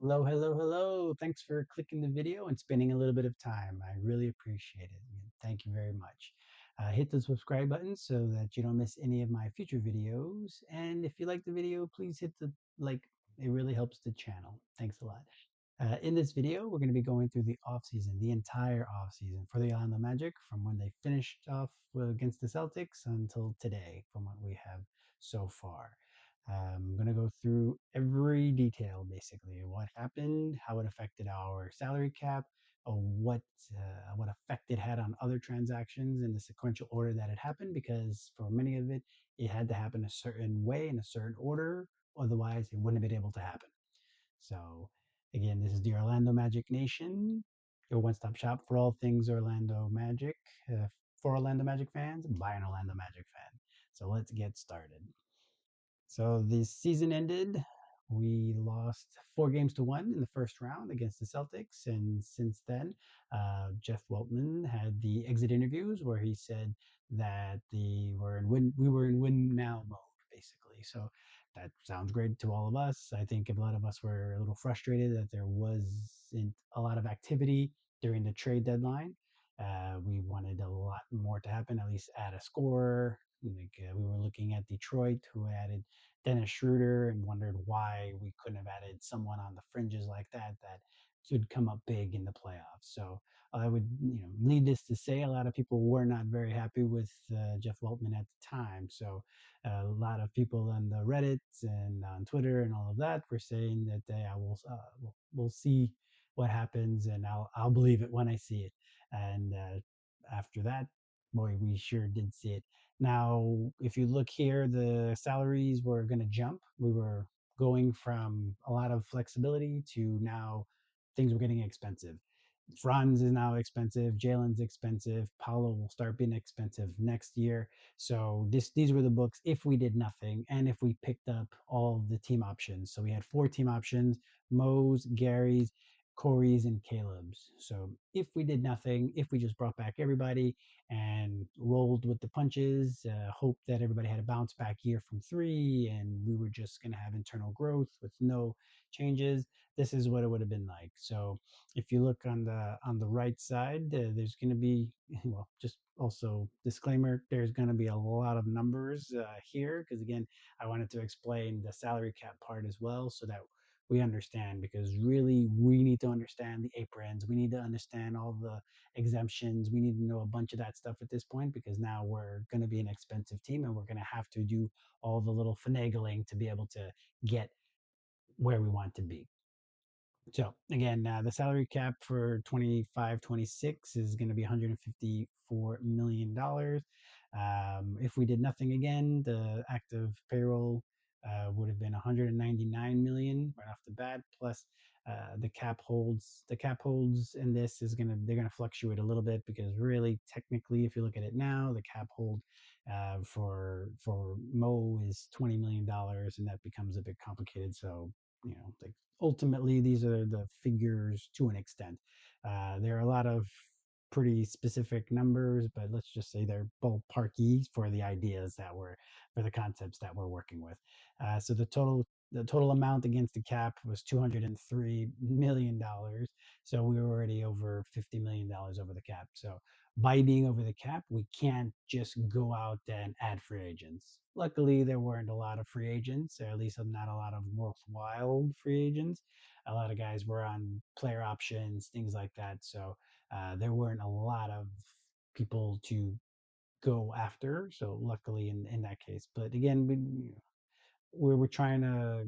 Hello, hello, hello. Thanks for clicking the video and spending a little bit of time. I really appreciate it. Thank you very much. Hit the subscribe button so that you don't miss any of my future videos. And if you like the video, please hit the like. It really helps the channel. Thanks a lot. In this video, we're going to be going through the off season, the entire off season for the Orlando Magic from when they finished off against the Celtics until today, from what we have so far. I'm going to go through every detail, basically, what happened, how it affected our salary cap, what effect it had on other transactions in the sequential order that it happened. Because for many of it, it had to happen a certain way in a certain order, otherwise it wouldn't have been able to happen. So, again, this is the Orlando Magic Nation, your one stop shop for all things Orlando Magic, for Orlando Magic fans, by an Orlando Magic fan. So, let's get started. So, the season ended. We lost 4 games to 1 in the first round against the Celtics. And since then, Jeff Weltman had the exit interviews where he said that we were in win now mode, basically. So that sounds great to all of us. I think a lot of us were a little frustrated that there wasn't a lot of activity during the trade deadline. We wanted a lot more to happen, at least add a scorer. We were looking at Detroit, who added Dennis Schroeder, and wondered why we couldn't have added someone on the fringes like that could come up big in the playoffs. So I would, needless to say, a lot of people were not very happy with Jeff Weltman at the time. So a lot of people on the Reddits and on Twitter and all of that were saying that we'll see what happens, and I'll believe it when I see it. And after that, boy, we sure did see it. Now, if you look here, the salaries were going to jump. We were going from a lot of flexibility to now things were getting expensive. Franz is now expensive. Jalen's expensive. Paulo will start being expensive next year. So these were the books if we did nothing and if we picked up all the team options. So we had 4 team options: Moe's, Gary's, Corey's, and Caleb's. So if we did nothing, if we just brought back everybody and rolled with the punches, hoped that everybody had a bounce back year from 3, and we were just going to have internal growth with no changes, this is what it would have been like. So if you look on the right side, there's going to be, well, just also disclaimer, there's going to be a lot of numbers here, because again, I wanted to explain the salary cap part as well, so that we understand, because really we need to understand the aprons, we need to understand all the exemptions, we need to know a bunch of that stuff at this point, because now we're going to be an expensive team and we're going to have to do all the little finagling to be able to get where we want to be. So again, the salary cap for 25-26 is going to be $154 million. If we did nothing again, the active payroll would have been 199 million right off the bat. Plus, the cap holds. The cap holds in this is they're gonna fluctuate a little bit, because really, technically, if you look at it now, the cap hold for Moe is $20 million, and that becomes a bit complicated. So like, ultimately, these are the figures to an extent. There are a lot of pretty specific numbers, but let's just say they're ballparky for the ideas for the concepts that we're working with. So the total amount against the cap was $203 million. So we were already over $50 million over the cap. So by being over the cap, we can't just go out and add free agents. Luckily, there weren't a lot of free agents, or at least not a lot of worthwhile free agents. A lot of guys were on player options, things like that. So there weren't a lot of people to go after. So luckily, in that case, but again, we were trying to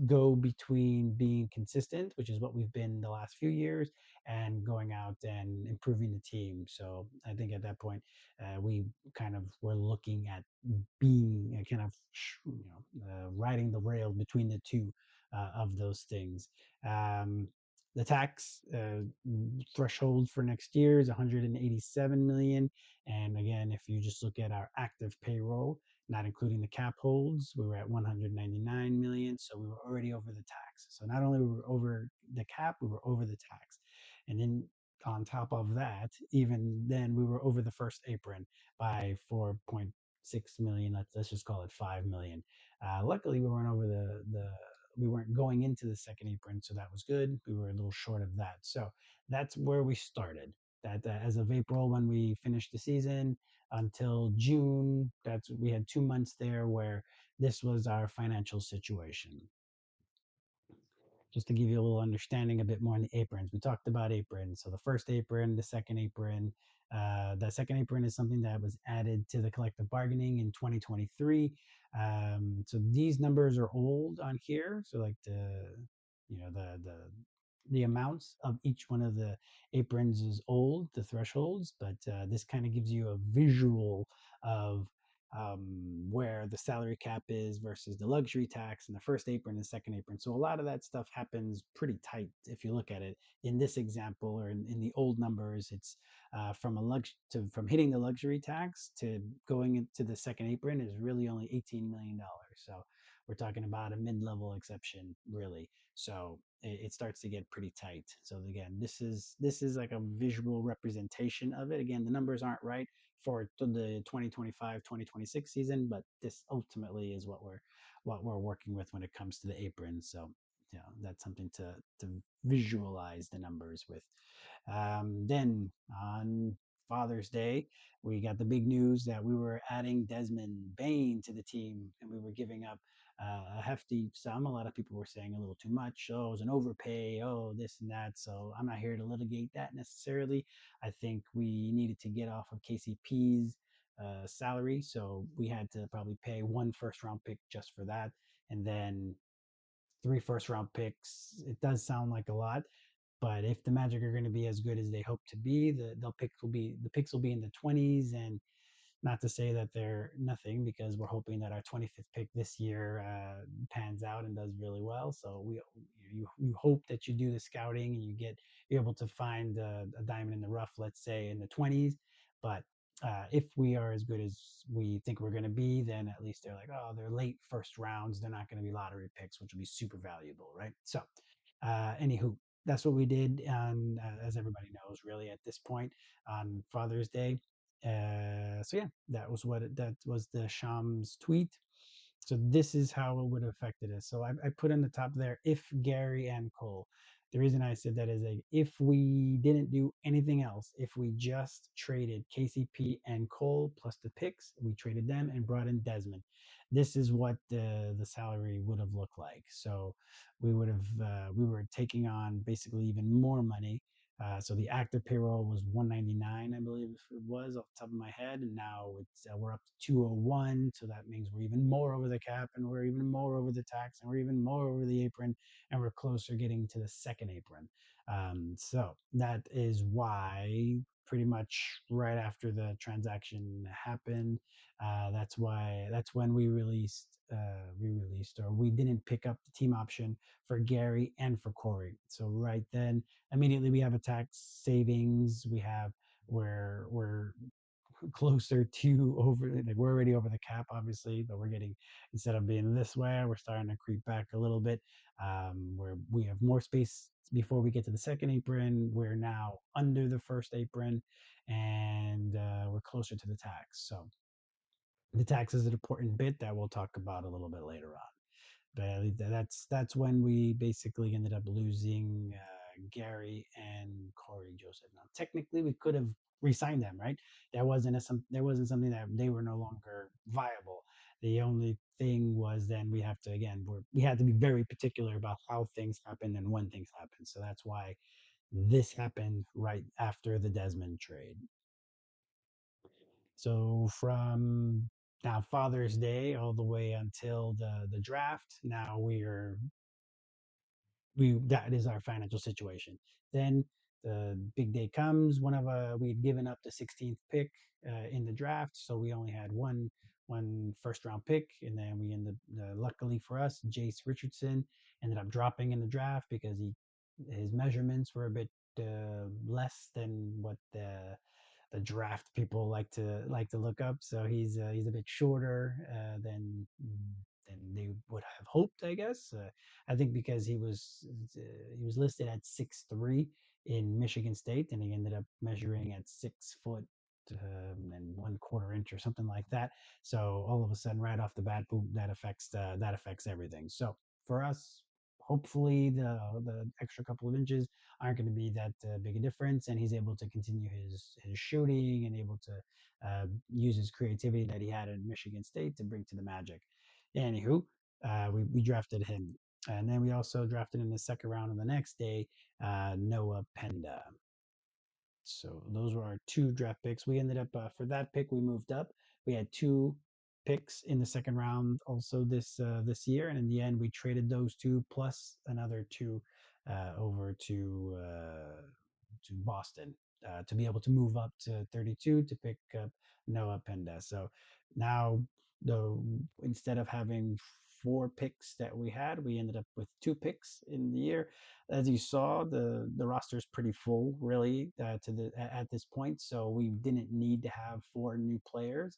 go between being consistent, which is what we've been the last few years, and going out and improving the team. So I think at that point, we kind of were looking at being kind of riding the rail between the two of those things. The tax threshold for next year is 187 million, and again, if you just look at our active payroll, not including the cap holds, we were at 199 million. So we were already over the tax. So not only were we over the cap, we were over the tax. And then on top of that, even then, we were over the first apron by 4.6 million. Let's just call it 5 million. Luckily, we weren't over the we weren't going into the second apron, so that was good. We were a little short of that, so that's where we started. That as of April, when we finished the season, until June, that's we had 2 months there where this was our financial situation. Just to give you a little understanding a bit more on the aprons. We talked about aprons. So the first apron, the second apron. The second apron is something that was added to the collective bargaining in 2023. So these numbers are old on here. So like the amounts of each one of the aprons is old, the thresholds, but this kind of gives you a visual of where the salary cap is versus the luxury tax and the first apron and the second apron. So a lot of that stuff happens pretty tight if you look at it. In this example, or in the old numbers, it's from hitting the luxury tax to going into the second apron is really only $18 million. So we're talking about a mid-level exception, really. So it starts to get pretty tight. So again, this is like a visual representation of it. Again, the numbers aren't right for the 2025-2026 season, but this ultimately is what we're working with when it comes to the apron. So that's something to visualize the numbers with. Then on Father's Day, we got the big news that we were adding Desmond Bane to the team, and we were giving up a hefty sum. A lot of people were saying a little too much. Oh, it was an overpay. Oh, this and that. So I'm not here to litigate that necessarily. I think we needed to get off of KCP's salary, so we had to probably pay one first round pick just for that, and then three first round picks. It does sound like a lot, but if the Magic are going to be as good as they hope to be, the picks will be in the 20s, and not to say that they're nothing, because we're hoping that our 25th pick this year pans out and does really well. So you hope that you do the scouting and you're able to find a diamond in the rough, let's say in the 20s. But if we are as good as we think we're going to be, then at least they're like, oh, they're late first rounds. They're not going to be lottery picks, which will be super valuable, right? So, anywho, that's what we did on, as everybody knows, really at this point on Father's Day. So yeah, that was the Shams tweet. So this is how it would have affected us. So I put in the top there, if Gary and Cole. The reason I said that is like, if we didn't do anything else, if we just traded KCP and Cole plus the picks, we traded them and brought in Desmond. This is what the salary would have looked like. So we were taking on basically even more money. So the active payroll was 199, I believe it was, off the top of my head, and now we're up to 201. So that means we're even more over the cap, and we're even more over the tax, and we're even more over the apron, and we're closer getting to the second apron. So that is why, pretty much right after the transaction happened, that's when we released, or we didn't pick up the team option for Gary and for Corey. So right then, immediately we have a tax savings. We're closer to over, like we're already over the cap, obviously, but we're getting, instead of being this way, we're starting to creep back a little bit. Where we have more space before we get to the second apron. We're now under the first apron, and we're closer to the tax. So the tax is an important bit that we'll talk about a little bit later on. But that's when we basically ended up losing Gary and Corey Joseph. Now, technically, we could have re-signed them, right? There wasn't something that they were no longer viable. The only thing was, then we have to, again, we had to be very particular about how things happen and when things happen. So that's why this happened right after the Desmond trade. So from now Father's Day all the way until the draft, now we that is our financial situation. Then the big day comes. We had given up the 16th pick in the draft, so we only had one first round pick, and then we ended. Luckily for us, Jase Richardson ended up dropping in the draft because his measurements were a bit less than what the draft people like to look up. So he's a bit shorter than they would have hoped, I guess. I think because he was listed at 6'3" in Michigan State, and he ended up measuring at 6 foot and 1/4 inch or something like that. So all of a sudden, right off the bat, boom, that affects everything. So for us, hopefully the extra couple of inches aren't going to be that big a difference, and he's able to continue his shooting and able to use his creativity that he had at Michigan State to bring to the Magic. Anywho, we drafted him. And then we also drafted in the second round on the next day, Noah Penda. So those were our two draft picks. We ended up for that pick we moved up. We had two picks in the second round also this year, and in the end we traded those two plus another two over to Boston to be able to move up to 32 to pick up Noah Penda. So now the instead of having four picks that we had, we ended up with two picks in the year. As you saw, the roster is pretty full, really, at this point. So we didn't need to have four new players.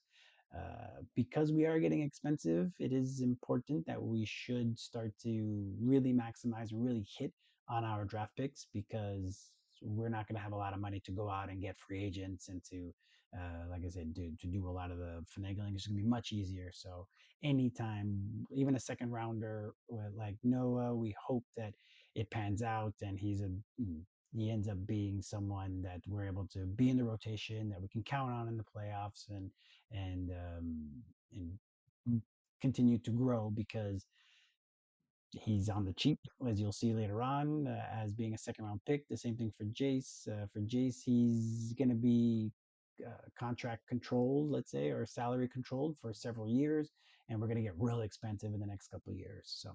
Because we are getting expensive, it is important that we should start to really maximize and really hit on our draft picks because we're not going to have a lot of money to go out and get free agents and to, like I said, to do a lot of the finagling. It's going to be much easier. So anytime, even a second rounder like Noah, we hope that it pans out and he ends up being someone that we're able to be in the rotation that we can count on in the playoffs and continue to grow because he's on the cheap, as you'll see later on, as being a second round pick. The same thing for Jase. For Jase, he's going to be contract controlled, let's say, or salary controlled for several years, and we're going to get real expensive in the next couple of years. So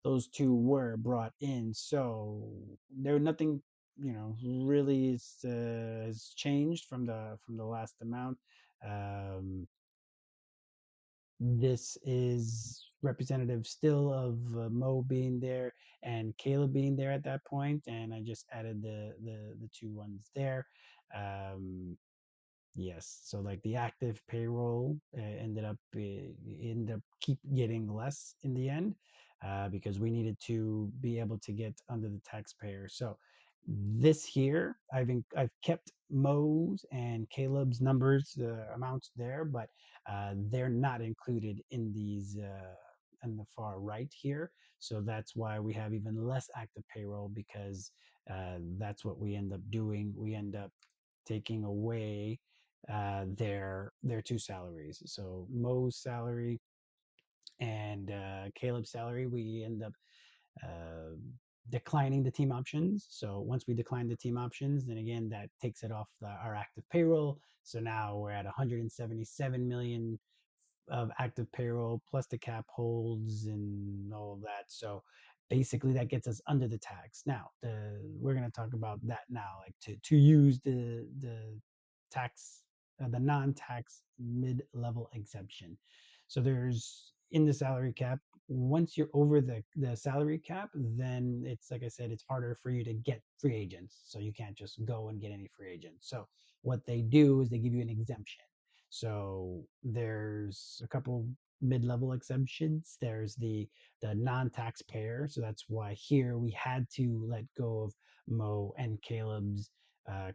those two were brought in. So there nothing, really has changed from the last amount. Um, this is representative still of Moe being there and Caleb being there at that point, and I just added the two ones there. Um, Yes. So like the active payroll ended up keep getting less in the end because we needed to be able to get under the taxpayer. So this here, I've kept Moe's and Caleb's numbers amounts there, but they're not included in these on the far right here. So that's why we have even less active payroll because that's what we end up doing. We end up taking away their two salaries. So Moe's salary and Caleb's salary, we end up uh, declining the team options. So once we decline the team options, then again that takes it off our active payroll. So now we're at 177 million of active payroll plus the cap holds and all of that. So basically that gets us under the tax. Now, we're going to talk about that now, like to use the tax, the non-tax mid-level exemption. So there's in the salary cap, once you're over the salary cap, then it's like I said, it's harder for you to get free agents. So you can't just go and get any free agents. So what they do is they give you an exemption. So there's a couple mid-level exemptions. There's the non-taxpayer. So that's why here we had to let go of Moe and Caleb's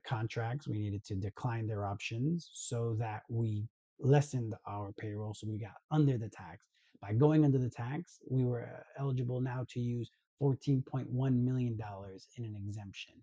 contracts. We needed to decline their options so that we lessened our payroll. So we got under the tax. By going under the tax, we were eligible now to use $14.1 million in an exemption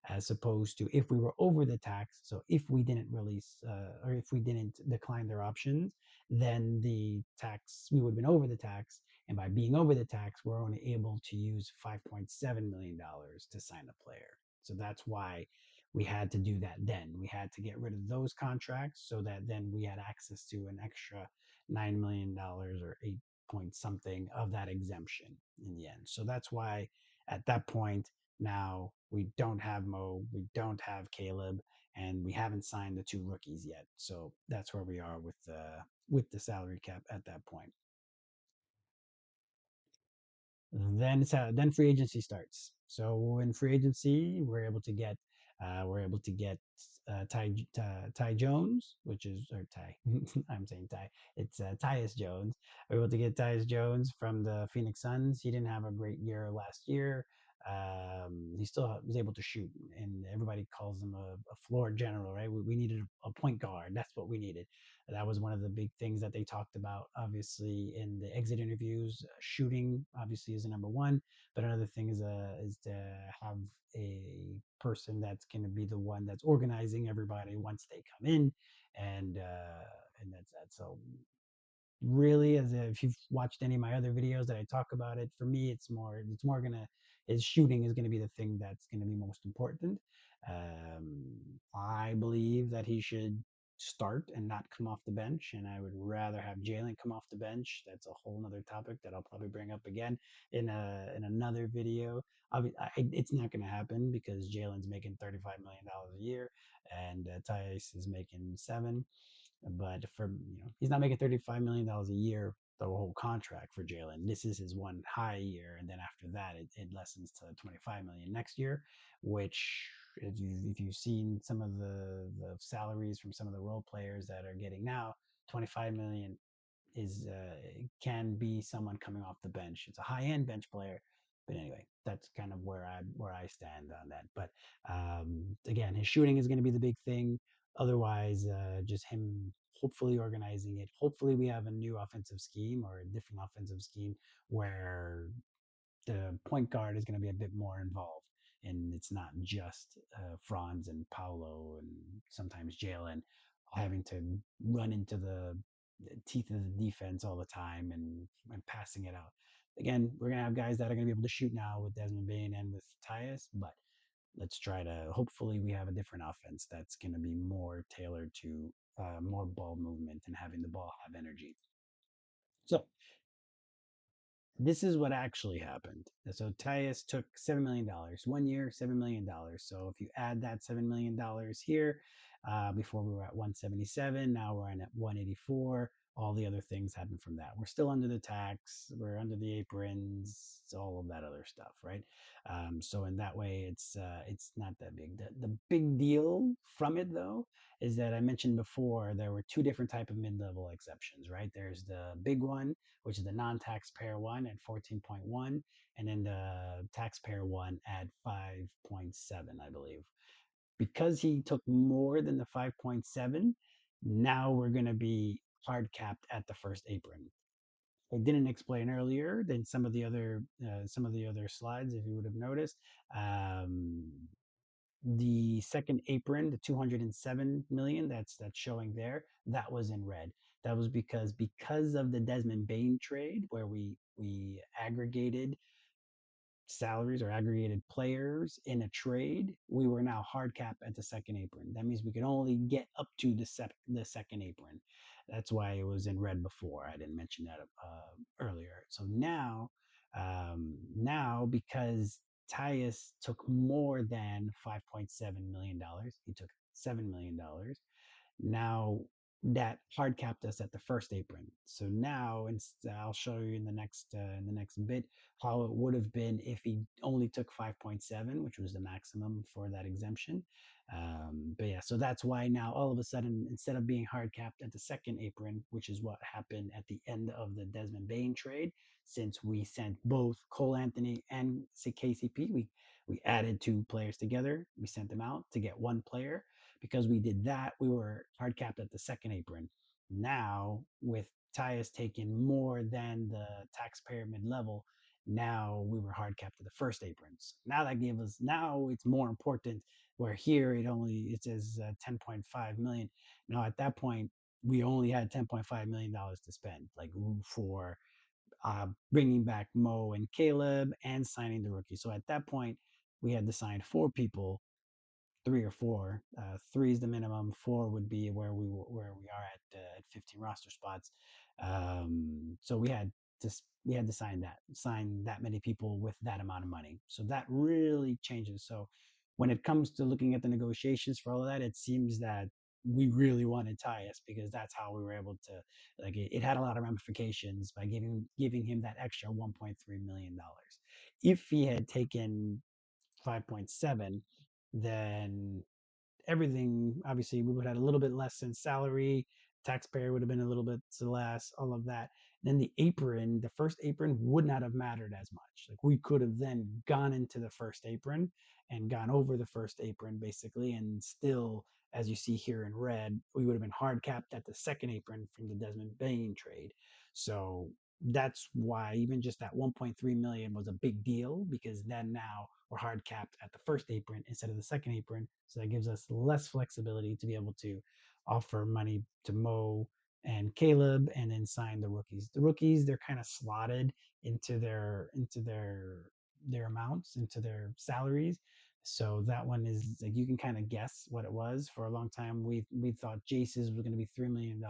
as opposed to if we were over the tax. So if we didn't release or if we didn't decline their options, then the tax, we would have been over the tax. And by being over the tax, we're only able to use $5.7 million to sign a player. So that's why we had to do that then. We had to get rid of those contracts so that then we had access to an extra $9 million or 8 point something of that exemption in the end. So that's why at that point, now we don't have Moe, we don't have Caleb, and we haven't signed the two rookies yet. So that's where we are with the salary cap at that point. Then free agency starts. So in free agency, we're able to get Ty Jones, which is or Ty. I'm saying Ty. It's Tyus Jones. We're able to get Tyus Jones from the Phoenix Suns. He didn't have a great year last year. He still was able to shoot, and everybody calls him a floor general, right? We needed a point guard. That's what we needed. That was one of the big things that they talked about, obviously, in the exit interviews. Shooting, obviously, is the number one, but another thing is to have a person that's going to be the one that's organizing everybody once they come in, and that's that. So really, as if you've watched any of my other videos that I talk about it, for me it's more gonna his shooting is gonna be the thing that's gonna be most important. I believe that he should start and not come off the bench, and I would rather have Jalen come off the bench. That's a whole nother topic that I'll probably bring up again in another video. It's not going to happen because Jalen's making $35 million a year, and Tyus is making 7. But he's not making $35 million a year the whole contract for Jalen. This is his one high year, and then after that, it lessens to 25 million next year. Which, if you've seen some of the salaries from some of the role players that are getting now, 25 million is can be someone coming off the bench. It's a high end bench player, but anyway, that's kind of where I stand on that. But again, his shooting is going to be the big thing. Otherwise, just him hopefully organizing it. Hopefully, we have a new offensive scheme or a different offensive scheme where the point guard is going to be a bit more involved. And it's not just Franz and Paolo and sometimes Jalen having to run into the teeth of the defense all the time and passing it out. Again, we're going to have guys that are going to be able to shoot now with Desmond Bane and with Tyus, but let's try to hopefully we have a different offense that's going to be more tailored to more ball movement and having the ball have energy. So this is what actually happened. So Tyus took $7 million 1 year, $7 million. So if you add that $7 million here, before we were at 177, now we're at 184. All the other things happen from that. We're still under the tax, we're under the aprons, all of that other stuff, right? So in that way, it's not that big. The big deal from it though is that I mentioned before there were two different type of mid-level exceptions, right? There's the big one, which is the non-taxpayer one at 14.1, and then the taxpayer one at 5.7, I believe. Because he took more than the 5.7, now we're going to be hard capped at the first apron. I didn't explain earlier than some of the other slides, if you would have noticed. Um, the second apron, the 207 million that's showing there, that was in red. That was because of the Desmond Bane trade where we aggregated salaries or aggregated players in a trade. We were now hard cap at the second apron. That means we could only get up to the second apron. That's why it was in red before. I didn't mention that earlier. So now because Tyus took more than $5.7 million, he took $7 million. Now that hard capped us at the first apron. So now, I'll show you in the next bit how it would have been if he only took 5.7, which was the maximum for that exemption. But yeah, so that's why now all of a sudden, instead of being hard capped at the second apron, which is what happened at the end of the Desmond Bane trade, since we sent both Cole Anthony and KCP, we added two players together. We sent them out to get one player. Because we did that, we were hard capped at the second apron. Now, with Tyus taking more than the taxpayer mid level, now we were hard capped to the first aprons. Now it's more important. Where here it says 10.5 million. Now at that point, we only had $10.5 million to spend, like for bringing back Moe and Caleb and signing the rookie. So at that point, we had to sign 4 people, 3 or 4. Three is the minimum. 4 would be where we are at 15 roster spots. So we had to sign that many people with that amount of money. So that really changes. So when it comes to looking at the negotiations for all of that, it seems that we really wanted Tyus because that's how we were able to, like, it had a lot of ramifications by giving him that extra $1.3 million. If he had taken 5.7, then everything, obviously we would have had a little bit less in salary, taxpayer would have been a little bit less, all of that. then the first apron would not have mattered as much. Like we could have then gone into the first apron and gone over the first apron basically, and still, as you see here in red, we would have been hard capped at the second apron from the Desmond Bane trade. So that's why even just that 1.3 million was a big deal, because then now we're hard capped at the first apron instead of the second apron. So that gives us less flexibility to be able to offer money to Moe and Caleb and then sign the rookies. The rookies, they're kind of slotted into their amounts, into their salaries. So that one is like you can kind of guess what it was. For a long time, we thought Jace's was going to be $3 million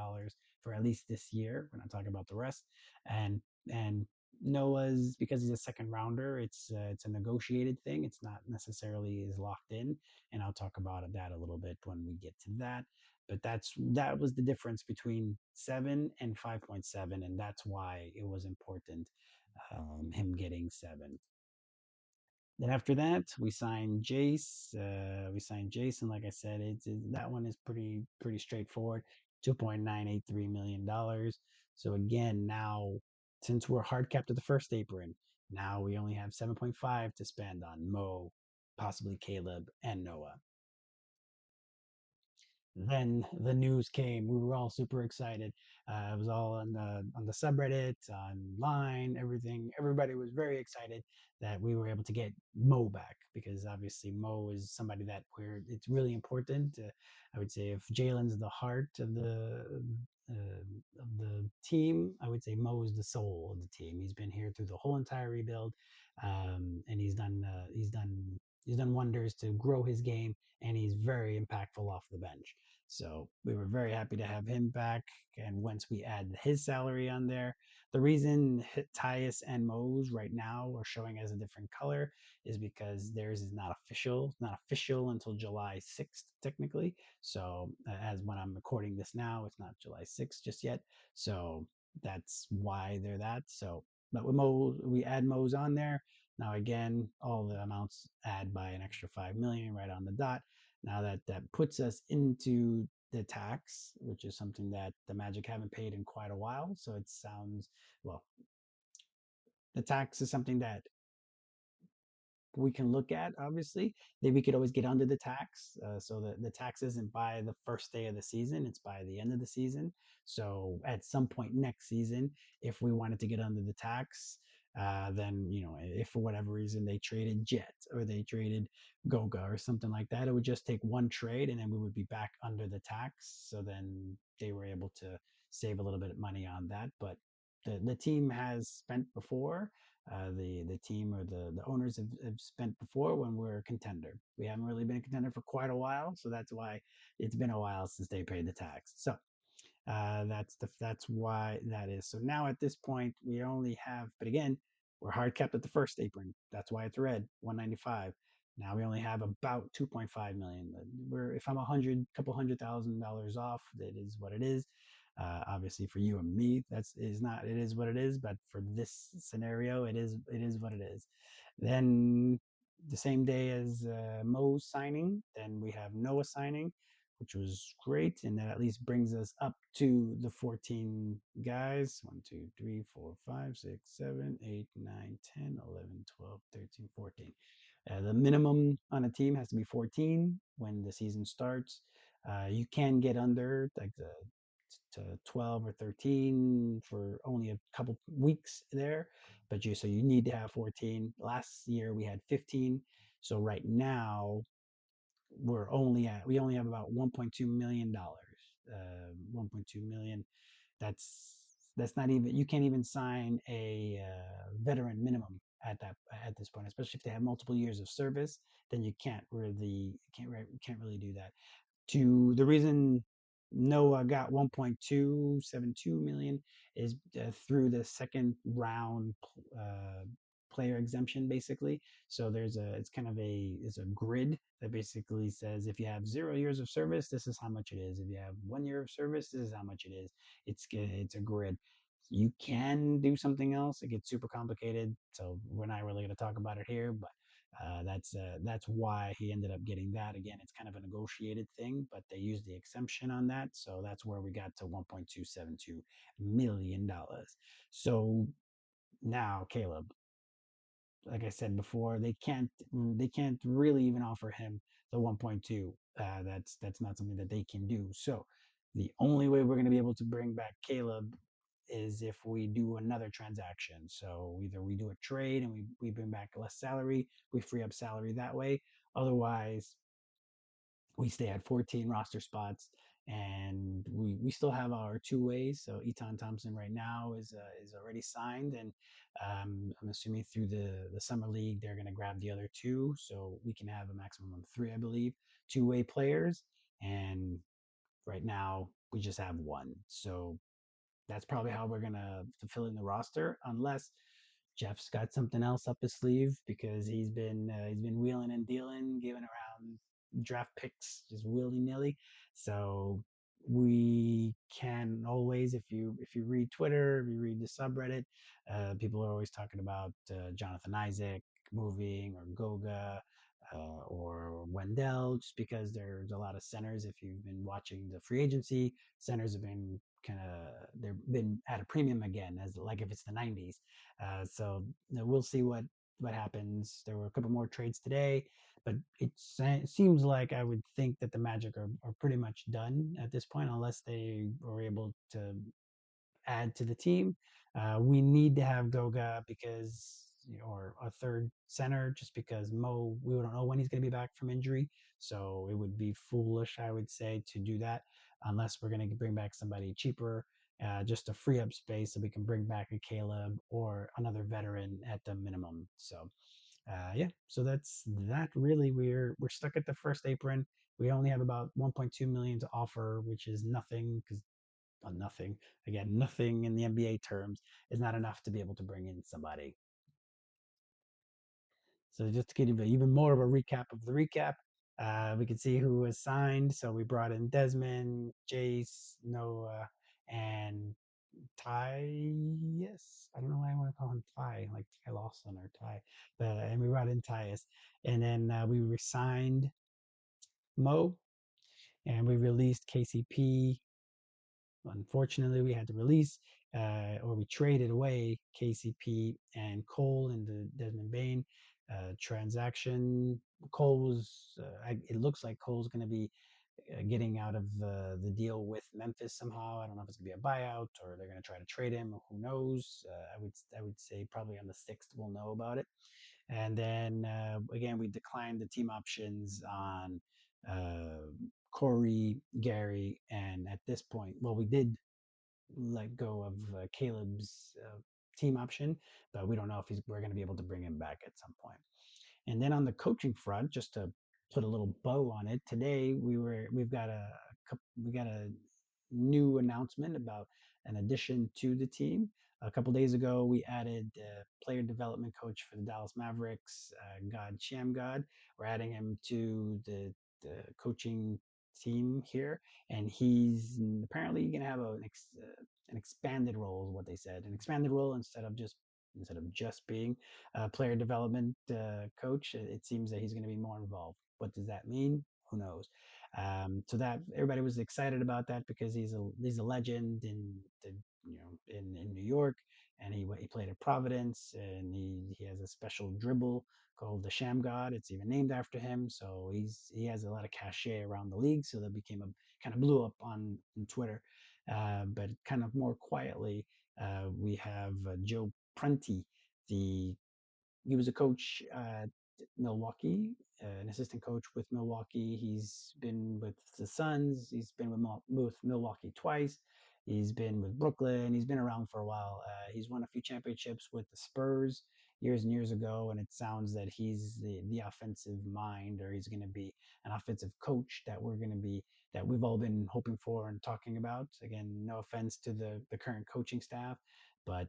for at least this year. We're not talking about the rest. And Noah's, because he's a second rounder, it's a negotiated thing. It's not necessarily as locked in, and I'll talk about that a little bit when we get to that. But that was the difference between 7 and 5.7, and that's why it was important, him getting 7. Then after that, we signed Jase. We signed Jason. Like I said, that one is pretty straightforward. $2.983 million. So again, now since we're hard capped at the first apron, now we only have 7.5 to spend on Moe, possibly Caleb, and Noah. Then the news came. We were all super excited. It was all on the subreddit, online, everything. Everybody was very excited that we were able to get Moe back, because obviously Moe is somebody that it's really important. I would say if Jalen's the heart of the team, I would say Moe is the soul of the team. He's been here through the whole entire rebuild, and he's done wonders to grow his game, and he's very impactful off the bench. So we were very happy to have him back. And once we add his salary on there, the reason Tyus and Moe's right now are showing as a different color is because theirs is not official. It's not official until July 6th, technically. So as when I'm recording this now, it's not July 6th just yet. So that's why they're that. So, but with Moe, we add Moe's on there. Now again, all the amounts add by an extra 5 million right on the dot. Now that puts us into the tax, which is something that the Magic haven't paid in quite a while. So it sounds, well, the tax is something that we can look at. Obviously, then we could always get under the tax, so that the tax isn't by the first day of the season, it's by the end of the season. So at some point next season, if we wanted to get under the tax, then if for whatever reason they traded Jet or they traded Goga or something like that, it would just take one trade and then we would be back under the tax. So then they were able to save a little bit of money on that. But the team has spent before. The team or the owners have spent before when we're a contender. We haven't really been a contender for quite a while, so that's why it's been a while since they paid the tax. So that's why that is. So now at this point, we only have, but again, we're hard capped at the first apron. That's why it's red, 195. Now we only have about 2.5 million. We're if I'm couple $100,000 off, that is what it is. Obviously, for you and me, that's is not. It is what it is. But for this scenario, it is what it is. Then the same day as Moe's signing, then we have Noah signing, which was great. And that at least brings us up to the 14 guys. 1, 2, 3, 4, 5, 6, 7, 8, 9, 10, 11, 12, 13, 14. The minimum on a team has to be 14 when the season starts. You can get under like to 12 or 13 for only a couple weeks there, but you need to have 14. Last year we had 15. So right now we only have about $1.2 million. 1.2 million. That's not even, you can't even sign a veteran minimum at this point, especially if they have multiple years of service. Then you can't really do that. To the reason Noah got 1.272 million is through the second round player exemption, basically. So it's kind of a grid that basically says if you have 0 years of service, this is how much it is. If you have 1 year of service, this is how much it is. It's a grid. You can do something else. It gets super complicated, so we're not really going to talk about it here. But That's why he ended up getting that. Again, it's kind of a negotiated thing, but they used the exemption on that, so that's where we got to $1.272 million. So now, Caleb, like I said before, they can't really even offer him the 1.2. That's not something that they can do. So the only way we're going to be able to bring back Caleb is if we do another transaction. So either we do a trade and we bring back less salary, we free up salary that way. Otherwise, we stay at 14 roster spots, and we still have our two ways. So Eton Thompson right now is already signed, and I'm assuming through the summer league they're going to grab the other two, so we can have a maximum of three, I believe, two-way players. And right now we just have one. So that's probably how we're gonna fill in the roster, unless Jeff's got something else up his sleeve, because he's been wheeling and dealing, giving around draft picks just willy nilly. So we can always, if you read Twitter, if you read the subreddit, people are always talking about Jonathan Isaac moving, or Goga. Or Wendell, just because there's a lot of centers. If you've been watching the free agency, centers have been they've been at a premium again, as like if it's the 90s. So we'll see what happens. There were a couple more trades today, but it seems like I would think that the Magic are pretty much done at this point, unless they were able to add to the team. We need to have Goga, because, or a third center, just because Moe, we don't know when he's going to be back from injury. So it would be foolish, I would say, to do that unless we're going to bring back somebody cheaper, just to free up space so we can bring back a Caleb or another veteran at the minimum. So yeah, so that's that. Really, we're stuck at the first apron. We only have about 1.2 million to offer, which is nothing, because nothing. Again, nothing in the NBA terms is not enough to be able to bring in somebody. So just to give you even more of a recap of the recap, we can see who was signed. So we brought in Desmond, Jase, Noah, and Ty. Yes, I don't know why I want to call him Ty, like Ty Lawson or Ty. And we brought in Tyus, and then we resigned Moe, and we released KCP. Unfortunately, we had to release, or we traded away KCP and Cole in the Desmond Bane transaction. Cole was, it looks like Cole's going to be getting out of the deal with Memphis somehow. I don't know if it's going to be a buyout or they're going to try to trade him. Who knows? I would say probably on the 6th we'll know about it. And then again, we declined the team options on uh, Corey, Gary, and at this point, well, we did let go of Caleb's team option, but we don't know if we're going to be able to bring him back at some point. And then on the coaching front, just to put a little bow on it, today we got a new announcement about an addition to the team. A couple days ago, we added player development coach for the Dallas Mavericks, Shammgod. We're adding him to the coaching team here, and he's apparently going to have an expanded role, is what they said, an expanded role instead of just being a player development coach. It seems that he's going to be more involved. What does that mean? Who knows? So that everybody was excited about that, because he's a legend in the in New York, and he played at Providence, and he has a special dribble called the Shammgod. It's even named after him, so he has a lot of cachet around the league. So that became a kind of blew up on Twitter, but kind of more quietly, we have Joe Prunty, the he was a coach at Milwaukee, an assistant coach with Milwaukee. He's been with the Suns. He's been with Milwaukee twice. He's been with Brooklyn. He's been around for a while. He's won a few championships with the Spurs years and years ago, and it sounds that he's the offensive mind, or he's going to be an offensive coach that we've all been hoping for and talking about. Again, no offense to the current coaching staff, but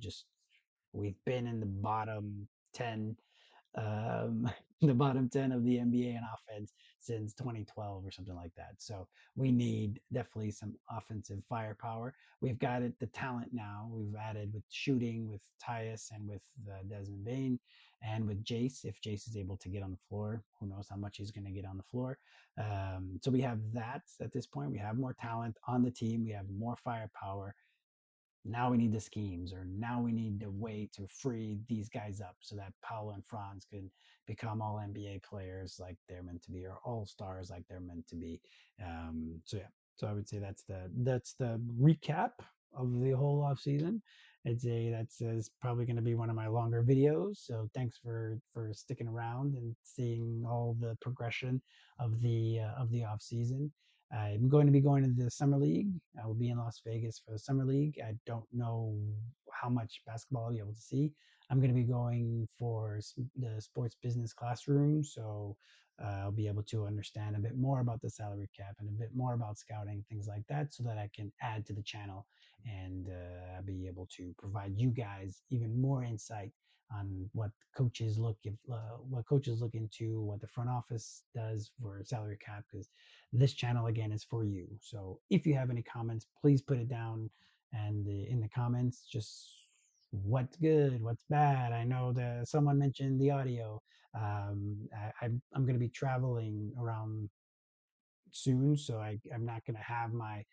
just we've been in the bottom 10 the bottom 10 of the NBA in offense since 2012 or something like that. So we need definitely some offensive firepower. We've got it, the talent now. We've added with shooting with Tyus and with Desmond Bane and with Jase. If Jase is able to get on the floor, who knows how much he's going to get on the floor. So we have that at this point. We have more talent on the team. We have more firepower. Now we need the schemes, or now we need a way to free these guys up so that Paolo and Franz can become all NBA players like they're meant to be, or all stars like they're meant to be. So yeah, so I would say that's the recap of the whole off season. I'd say that's is probably going to be one of my longer videos. So thanks for sticking around and seeing all the progression of the off season. I'm going to be going to the summer league. I will be in Las Vegas for the summer league. I don't know how much basketball I'll be able to see. I'm going to be going for the sports business classroom, so I'll be able to understand a bit more about the salary cap and a bit more about scouting, things like that, so that I can add to the channel and I'll be able to provide you guys even more insight on what coaches look into, what the front office does for salary cap, because this channel again is for you. So if you have any comments, please put it down and in the comments. Just what's good, what's bad. I know that someone mentioned the audio. I'm going to be traveling around soon, so I'm not going to have my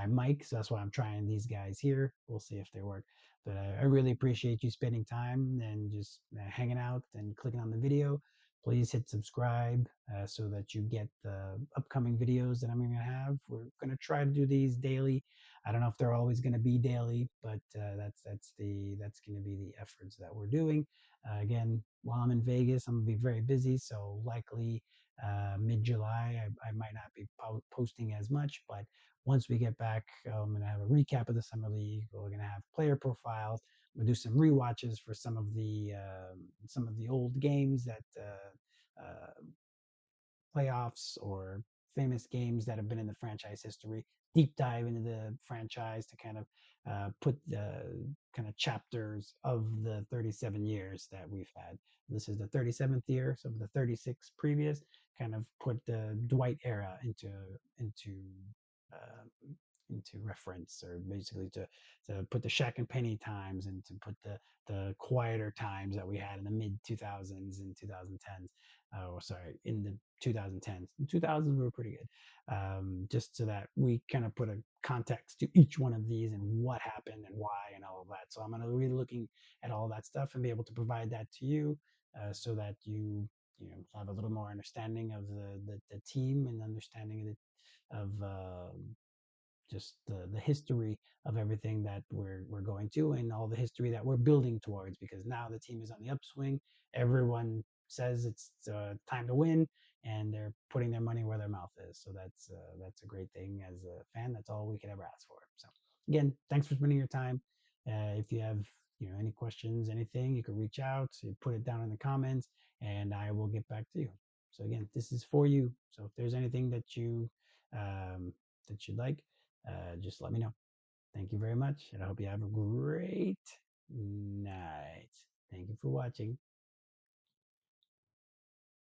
mic. So that's why I'm trying these guys here. We'll see if they work. But I really appreciate you spending time and just hanging out and clicking on the video. Please hit subscribe so that you get the upcoming videos that I'm going to have. We're going to try to do these daily. I don't know if they're always going to be daily, but that's going to be the efforts that we're doing. Again, while I'm in Vegas, I'm going to be very busy, so likely mid-July. I might not be posting as much, but once we get back, I'm going to have a recap of the summer league. We're going to have player profiles. We'll do some rewatches for some of the old games that playoffs or famous games that have been in the franchise history. Deep dive into the franchise to kind of put the kind of chapters of the 37 years that we've had. This is the 37th year, so the 36 previous kind of put the Dwight era into uh, into reference, or basically to put the Shaq and Penny times and to put the quieter times that we had in the mid 2000s and 2010s. Oh, sorry, in the 2010s. In 2000s, we were pretty good. Just so that we kind of put a context to each one of these and what happened and why and all of that. So I'm going to be looking at all that stuff and be able to provide that to you so that you know have a little more understanding of the team and understanding of just the history of everything that we're going to, and all the history that we're building towards, because now the team is on the upswing. Everyone says it's time to win, and they're putting their money where their mouth is. So that's a great thing. As a fan, that's all we could ever ask for. So again, thanks for spending your time. If you have any questions, anything, you can reach out. So you put it down in the comments and I will get back to you. So again, this is for you. So if there's anything um, that you'd like, just let me know. Thank you very much, and I hope you have a great night. Thank you for watching.